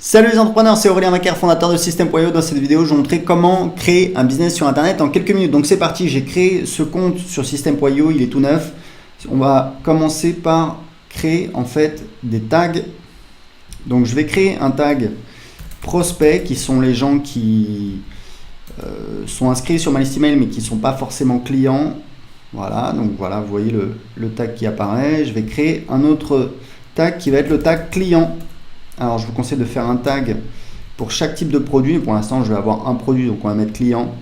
Salut les entrepreneurs, c'est Aurélien Macaire, fondateur de System.io. Dans cette vidéo, je vais vous montrer comment créer un business sur Internet en quelques minutes. Donc c'est parti, j'ai créé ce compte sur System.io, il est tout neuf. On va commencer par créer en fait des tags. Donc je vais créer un tag prospect qui sont les gens qui sont inscrits sur ma liste email mais qui ne sont pas forcément clients. Voilà, donc voilà, vous voyez le tag qui apparaît. Je vais créer un autre tag qui va être le tag client. Alors je vous conseille de faire un tag pour chaque type de produit. Pour l'instant je vais avoir un produit, donc on va mettre client.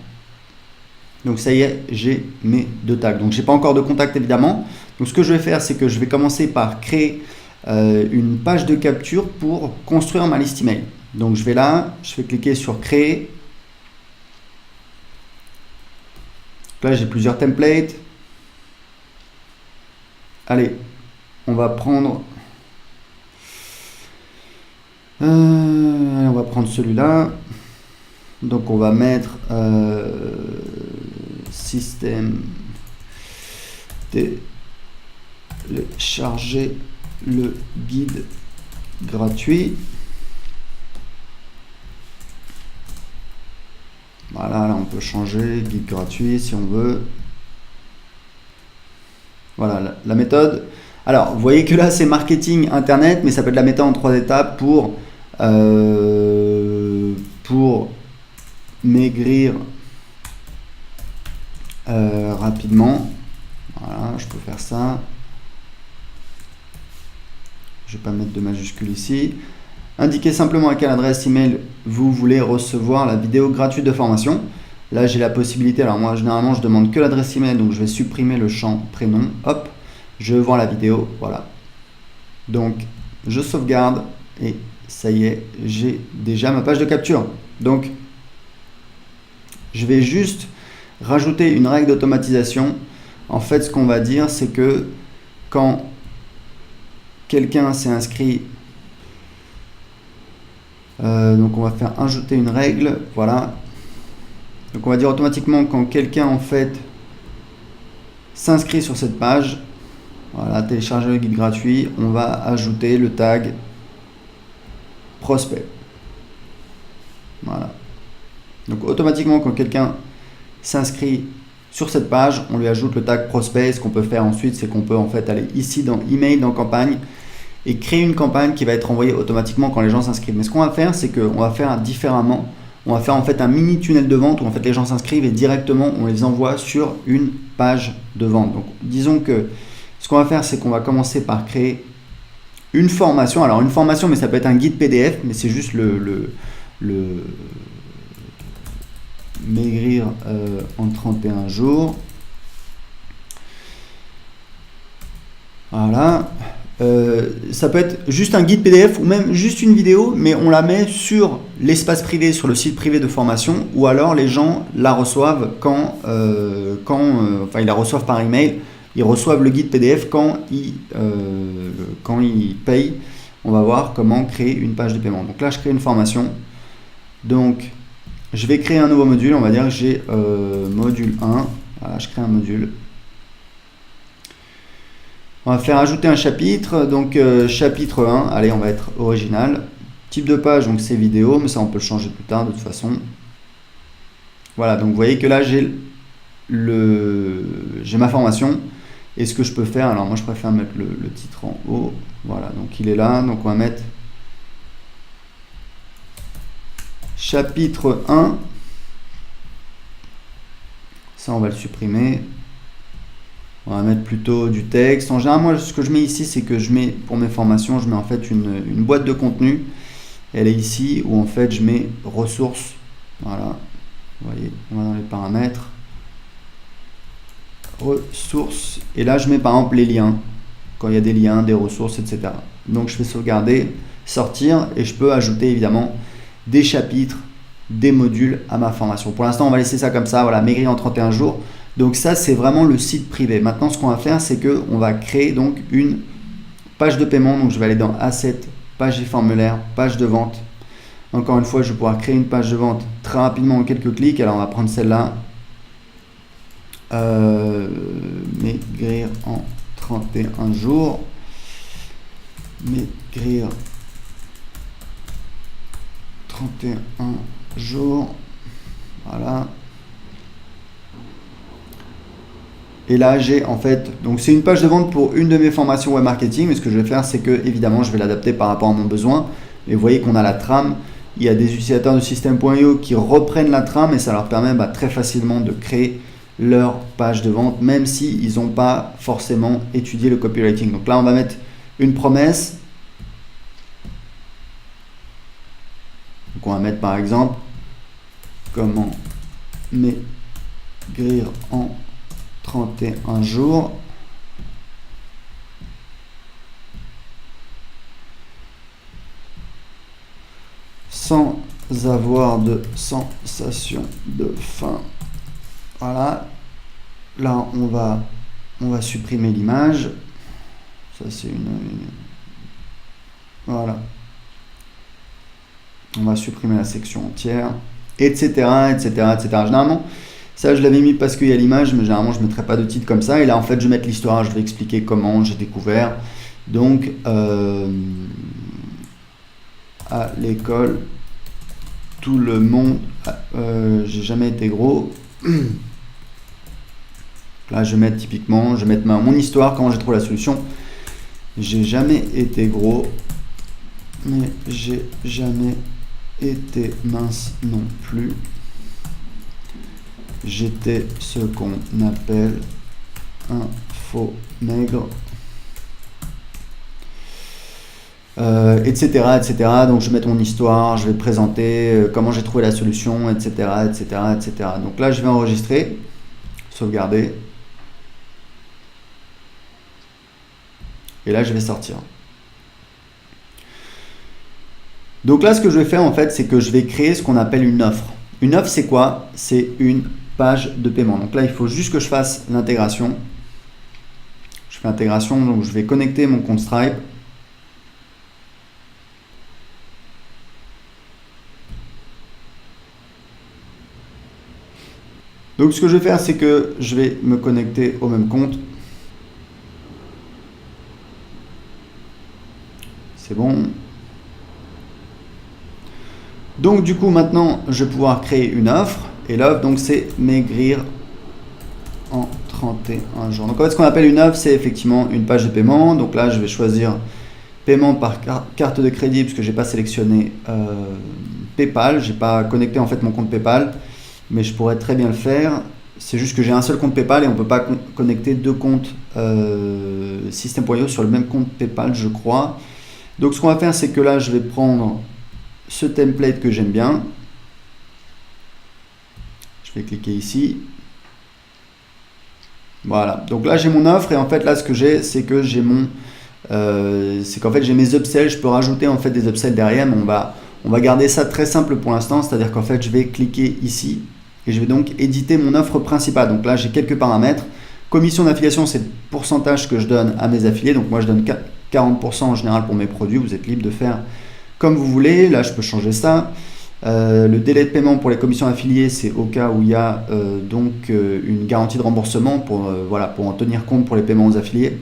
Donc ça y est, j'ai mes deux tags. Donc je n'ai pas encore de contact évidemment. Donc ce que je vais faire, c'est que je vais commencer par créer une page de capture pour construire ma liste email. Donc je vais là, je vais cliquer sur créer. Là j'ai plusieurs templates. Allez, on va prendre celui-là. Donc on va mettre système télécharger le guide gratuit. Voilà, là on peut changer guide gratuit si on veut. Voilà la méthode. Alors vous voyez que là c'est marketing internet, mais ça peut être la méthode en 3 étapes pour maigrir rapidement. Voilà, je peux faire ça. Je ne vais pas mettre de majuscule ici. Indiquez simplement à quelle adresse email vous voulez recevoir la vidéo gratuite de formation. Là j'ai la possibilité, alors moi généralement je demande que l'adresse email, donc je vais supprimer le champ prénom. Hop, je vais voir la vidéo, voilà. Donc je sauvegarde et ça y est, j'ai déjà ma page de capture. Donc je vais juste rajouter une règle d'automatisation. En fait ce qu'on va dire, c'est que quand quelqu'un s'est inscrit, donc on va faire ajouter une règle, voilà. Donc on va dire automatiquement quand quelqu'un en fait s'inscrit sur cette page, voilà, télécharger le guide gratuit, on va ajouter le tag prospect. Voilà. Donc automatiquement quand quelqu'un s'inscrit sur cette page, on lui ajoute le tag prospect. Ce qu'on peut faire ensuite, c'est qu'on peut en fait aller ici dans email, dans campagne, et créer une campagne qui va être envoyée automatiquement quand les gens s'inscrivent. Mais ce qu'on va faire, c'est qu'on va faire différemment. On va faire en fait un mini tunnel de vente où en fait les gens s'inscrivent et directement on les envoie sur une page de vente. Donc disons que ce qu'on va faire, c'est qu'on va commencer par créer une formation. Alors une formation, mais ça peut être un guide PDF, mais c'est juste le maigrir en 31 jours. Voilà. Ça peut être juste un guide PDF ou même juste une vidéo, mais on la met sur l'espace privé, sur le site privé de formation, ou alors les gens la reçoivent quand ils la reçoivent par email. Ils reçoivent le guide PDF quand ils payent. On va voir comment créer une page de paiement. Donc là, je crée une formation. Donc, je vais créer un nouveau module. On va dire que j'ai module 1. Voilà, je crée un module. On va faire ajouter un chapitre, donc chapitre 1, allez on va être original. Type de page, donc c'est vidéo, mais ça on peut le changer plus tard de toute façon. Voilà, donc vous voyez que là j'ai ma formation. Et ce que je peux faire, alors moi je préfère mettre le titre en haut. Voilà, donc il est là, donc on va mettre chapitre 1. Ça on va le supprimer. On va mettre plutôt du texte. En général, moi, ce que je mets ici, c'est que je mets, pour mes formations, je mets en fait une boîte de contenu. Elle est ici, où en fait, je mets ressources. Voilà. Vous voyez, on va dans les paramètres. Ressources. Et là, je mets par exemple les liens. Quand il y a des liens, des ressources, etc. Donc, je fais sauvegarder, sortir. Et je peux ajouter, évidemment, des chapitres, des modules à ma formation. Pour l'instant, on va laisser ça comme ça. Voilà, maigrir en 31 jours. Donc ça, c'est vraiment le site privé. Maintenant, ce qu'on va faire, c'est qu'on va créer donc une page de paiement. Donc je vais aller dans Assets, page et formulaire, page de vente. Encore une fois, je vais pouvoir créer une page de vente très rapidement en quelques clics. Alors on va prendre celle-là. Maigrir en 31 jours. Maigrir 31 jours. Voilà. Et là, j'ai en fait, donc c'est une page de vente pour une de mes formations web marketing, mais ce que je vais faire, c'est que évidemment, je vais l'adapter par rapport à mon besoin. Et vous voyez qu'on a la trame. Il y a des utilisateurs de System.io qui reprennent la trame et ça leur permet très facilement de créer leur page de vente, même s'ils n'ont pas forcément étudié le copywriting. Donc là, on va mettre une promesse. Donc on va mettre par exemple comment maigrir en 31 jours. Sans avoir de sensation de faim. Voilà. Là, on va supprimer l'image. Ça, c'est voilà. On va supprimer la section entière, etc., etc., etc. Généralement, ça, je l'avais mis parce qu'il y a l'image, mais généralement, je ne mettrai pas de titre comme ça. Et là, en fait, je vais mettre l'histoire. Je vais expliquer comment j'ai découvert. Donc, à l'école, tout le monde, j'ai jamais été gros. Là, je vais mettre typiquement, je vais mettre mon histoire, comment j'ai trouvé la solution. J'ai jamais été gros, mais j'ai jamais été mince non plus. J'étais ce qu'on appelle un faux maigre. Etc., etc. Donc je vais mettre mon histoire, je vais présenter comment j'ai trouvé la solution, etc., etc., etc. Donc là, je vais enregistrer, sauvegarder. Et là, je vais sortir. Donc là, ce que je vais faire, en fait, c'est que je vais créer ce qu'on appelle une offre. Une offre, c'est quoi? C'est une page de paiement. Donc là, il faut juste que je fasse l'intégration. Je fais l'intégration, donc je vais connecter mon compte Stripe. Donc ce que je vais faire, c'est que je vais me connecter au même compte. C'est bon. Donc du coup, maintenant, je vais pouvoir créer une offre. Et l'offre, donc, c'est maigrir en 31 jours. Donc en fait, ce qu'on appelle une offre, c'est effectivement une page de paiement. Donc là, je vais choisir paiement par carte de crédit, puisque je n'ai pas sélectionné PayPal. Je n'ai pas connecté en fait mon compte PayPal. Mais je pourrais très bien le faire. C'est juste que j'ai un seul compte PayPal et on ne peut pas connecter deux comptes System.io sur le même compte PayPal, je crois. Donc ce qu'on va faire, c'est que là, je vais prendre ce template que j'aime bien. Je vais cliquer ici. Voilà. Donc là, j'ai mon offre et en fait, là, ce que j'ai, c'est que j'ai c'est qu'en fait, j'ai mes upsells. Je peux rajouter en fait des upsells derrière, mais on va garder ça très simple pour l'instant. C'est-à-dire qu'en fait, je vais cliquer ici. Et je vais donc éditer mon offre principale. Donc là, j'ai quelques paramètres. Commission d'affiliation, c'est le pourcentage que je donne à mes affiliés. Donc moi, je donne 40% en général pour mes produits. Vous êtes libre de faire comme vous voulez. Là, je peux changer ça. Le délai de paiement pour les commissions affiliées, c'est au cas où il y a une garantie de remboursement pour en tenir compte pour les paiements aux affiliés.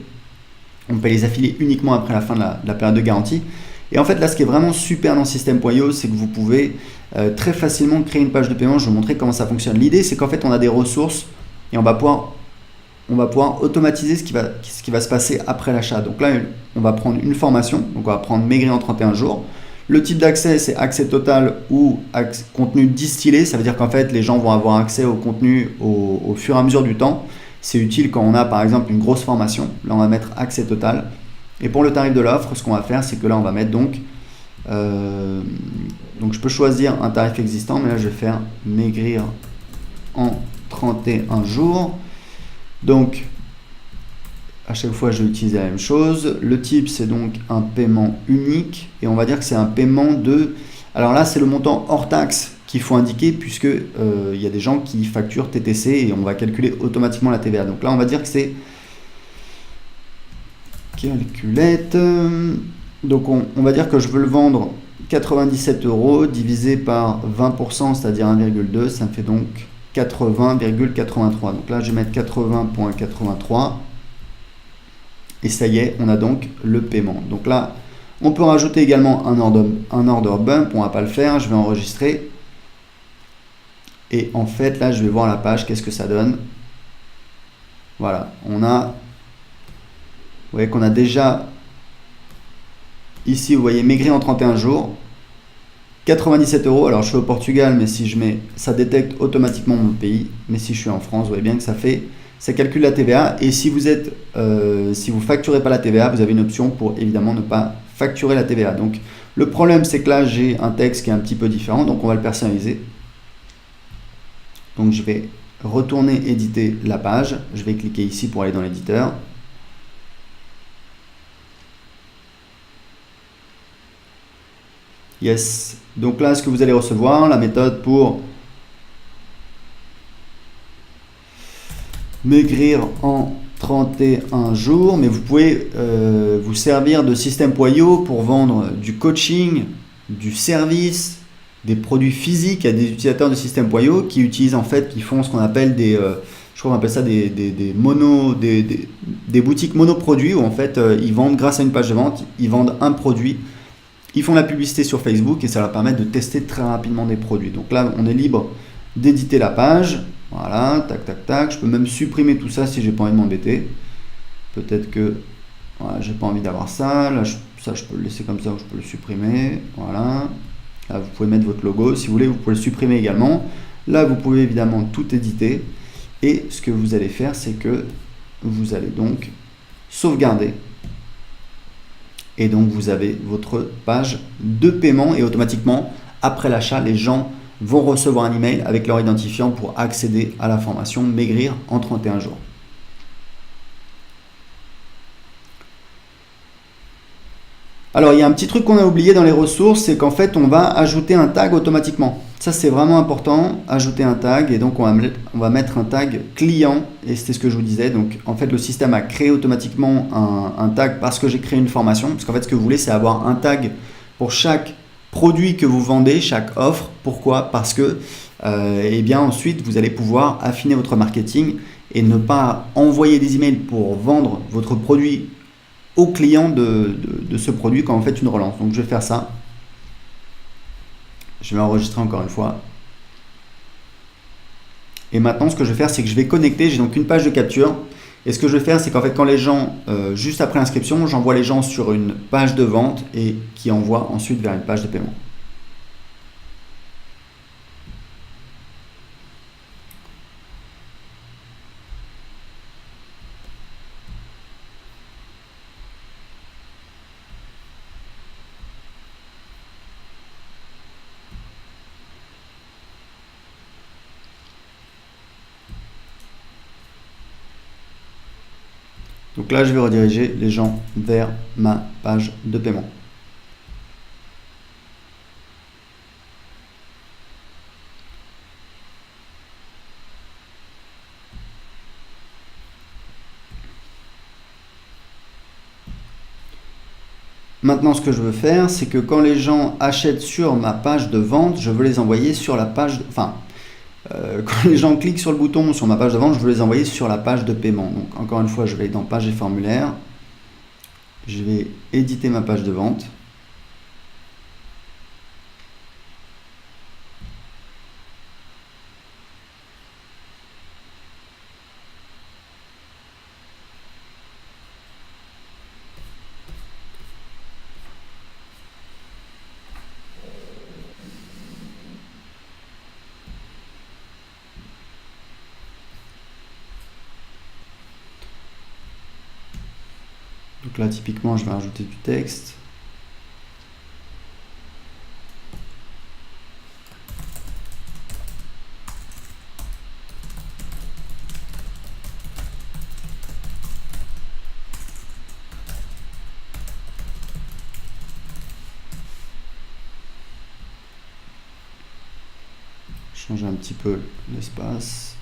On paie les affiliés uniquement après la fin de la période de garantie. Et en fait, là, ce qui est vraiment super dans System.io, c'est que vous pouvez très facilement créer une page de paiement. Je vais vous montrer comment ça fonctionne. L'idée, c'est qu'en fait, on a des ressources et on va pouvoir automatiser ce qui va se passer après l'achat. Donc là, on va prendre une formation. Donc, on va prendre maigrir en 31 jours. Le type d'accès, c'est accès total ou contenu distillé. Ça veut dire qu'en fait, les gens vont avoir accès au contenu au fur et à mesure du temps. C'est utile quand on a, par exemple, une grosse formation. Là, on va mettre accès total. Et pour le tarif de l'offre, ce qu'on va faire, c'est que là, on va mettre donc je peux choisir un tarif existant, mais là, je vais faire maigrir en 31 jours. Donc, à chaque fois, je vais utiliser la même chose. Le type, c'est donc un paiement unique. Et on va dire que c'est un paiement de... Alors là, c'est le montant hors taxe qu'il faut indiquer, puisque il y a des gens qui facturent TTC et on va calculer automatiquement la TVA. Donc là, on va dire que c'est... Calculette. Donc on va dire que je veux le vendre 97 € divisé par 20%, c'est-à-dire 1,2, ça me fait donc 80,83. Donc là, je vais mettre 80,83 et ça y est, on a donc le paiement. Donc là, On peut rajouter également un order bump, on va pas le faire, je vais enregistrer. Et en fait, là, je vais voir la page, qu'est-ce que ça donne. Voilà, on a, vous voyez qu'on a déjà, ici, vous voyez, maigri en 31 jours, 97 €. Alors, je suis au Portugal, mais si je mets, ça détecte automatiquement mon pays. Mais si je suis en France, vous voyez bien que ça calcule la TVA. Et si vous êtes, si vous facturez pas la TVA, vous avez une option pour évidemment ne pas facturer la TVA. Donc, le problème, c'est que là, j'ai un texte qui est un petit peu différent, donc on va le personnaliser. Donc, je vais retourner éditer la page. Je vais cliquer ici pour aller dans l'éditeur. Yes. Donc là, ce que vous allez recevoir, la méthode pour maigrir en 31 jours. Mais vous pouvez vous servir de System.io pour vendre du coaching, du service, des produits physiques. Il y a des utilisateurs de System.io qui utilisent en fait, qui font ce qu'on appelle des, je crois qu'on appelle ça des boutiques monoproduits où en fait ils vendent grâce à une page de vente, ils vendent un produit. Ils font la publicité sur Facebook et ça leur permet de tester très rapidement des produits. Donc là, on est libre d'éditer la page. Voilà, tac, tac, tac. Je peux même supprimer tout ça si j'ai pas envie de m'embêter. Peut-être que voilà, j'ai pas envie d'avoir ça. Là, ça, je peux le laisser comme ça ou je peux le supprimer. Voilà. Là, vous pouvez mettre votre logo. Si vous voulez, vous pouvez le supprimer également. Là, vous pouvez évidemment tout éditer. Et ce que vous allez faire, c'est que vous allez donc sauvegarder. Et donc, vous avez votre page de paiement et automatiquement, après l'achat, les gens vont recevoir un email avec leur identifiant pour accéder à la formation Maigrir en 31 jours. Alors, il y a un petit truc qu'on a oublié dans les ressources, c'est qu'en fait, on va ajouter un tag automatiquement. Ça, c'est vraiment important, ajouter un tag. Et donc, on va mettre un tag client. Et c'était ce que je vous disais. Donc, en fait, le système a créé automatiquement un tag parce que j'ai créé une formation. Parce qu'en fait, ce que vous voulez, c'est avoir un tag pour chaque produit que vous vendez, chaque offre. Pourquoi? Parce que, eh bien, ensuite, vous allez pouvoir affiner votre marketing et ne pas envoyer des emails pour vendre votre produit au client de ce produit quand vous faites une relance. Donc je vais faire ça. Je vais enregistrer encore une fois. Et maintenant, ce que je vais faire, c'est que je vais connecter. J'ai donc une page de capture. Et ce que je vais faire, c'est qu'en fait, quand les gens, juste après l'inscription, j'envoie les gens sur une page de vente et qui envoie ensuite vers une page de paiement. Donc là, je vais rediriger les gens vers ma page de paiement. Maintenant, ce que je veux faire, c'est que quand les gens achètent sur ma page de vente, je veux les envoyer sur la page, quand les gens cliquent sur le bouton sur ma page de vente, je veux les envoyer sur la page de paiement. Donc encore une fois, je vais aller dans page et formulaire. Je vais éditer ma page de vente. Donc là, typiquement, je vais rajouter du texte. Changer un petit peu l'espace.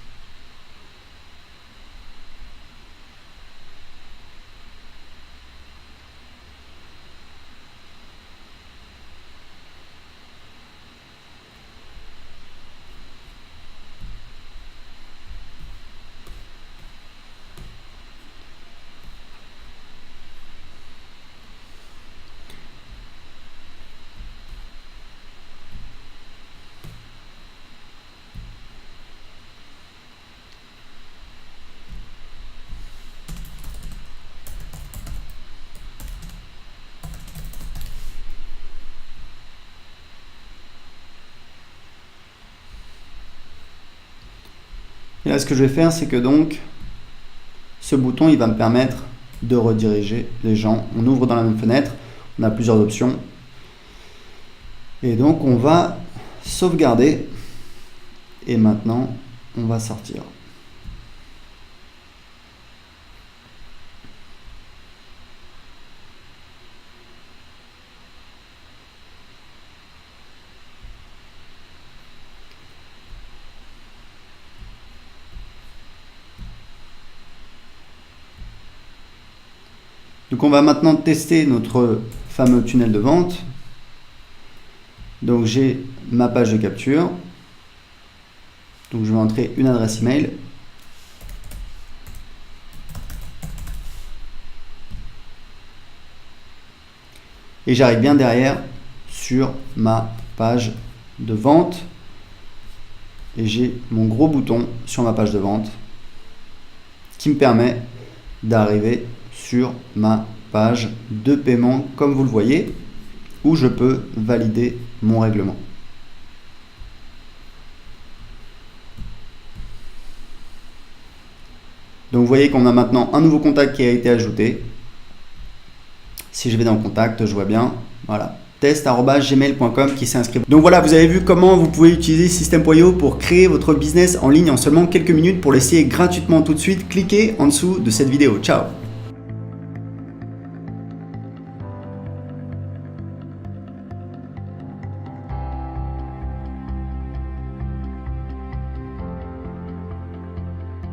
Et là, ce que je vais faire, c'est que donc, ce bouton, il va me permettre de rediriger les gens. On ouvre dans la même fenêtre, on a plusieurs options. Et donc, on va sauvegarder. Et maintenant, on va sortir. Donc on va maintenant tester notre fameux tunnel de vente. Donc j'ai ma page de capture. Donc je vais entrer une adresse email. Et j'arrive bien derrière sur ma page de vente. Et j'ai mon gros bouton sur ma page de vente qui me permet d'arriver sur ma page de paiement, comme vous le voyez, où je peux valider mon règlement. Donc vous voyez qu'on a maintenant un nouveau contact qui a été ajouté. Si je vais dans contact, je vois bien, voilà, test@gmail.com qui s'est inscrit. Donc voilà, vous avez vu comment vous pouvez utiliser System.io pour créer votre business en ligne en seulement quelques minutes. Pour l'essayer gratuitement tout de suite, cliquez en dessous de cette vidéo. Ciao!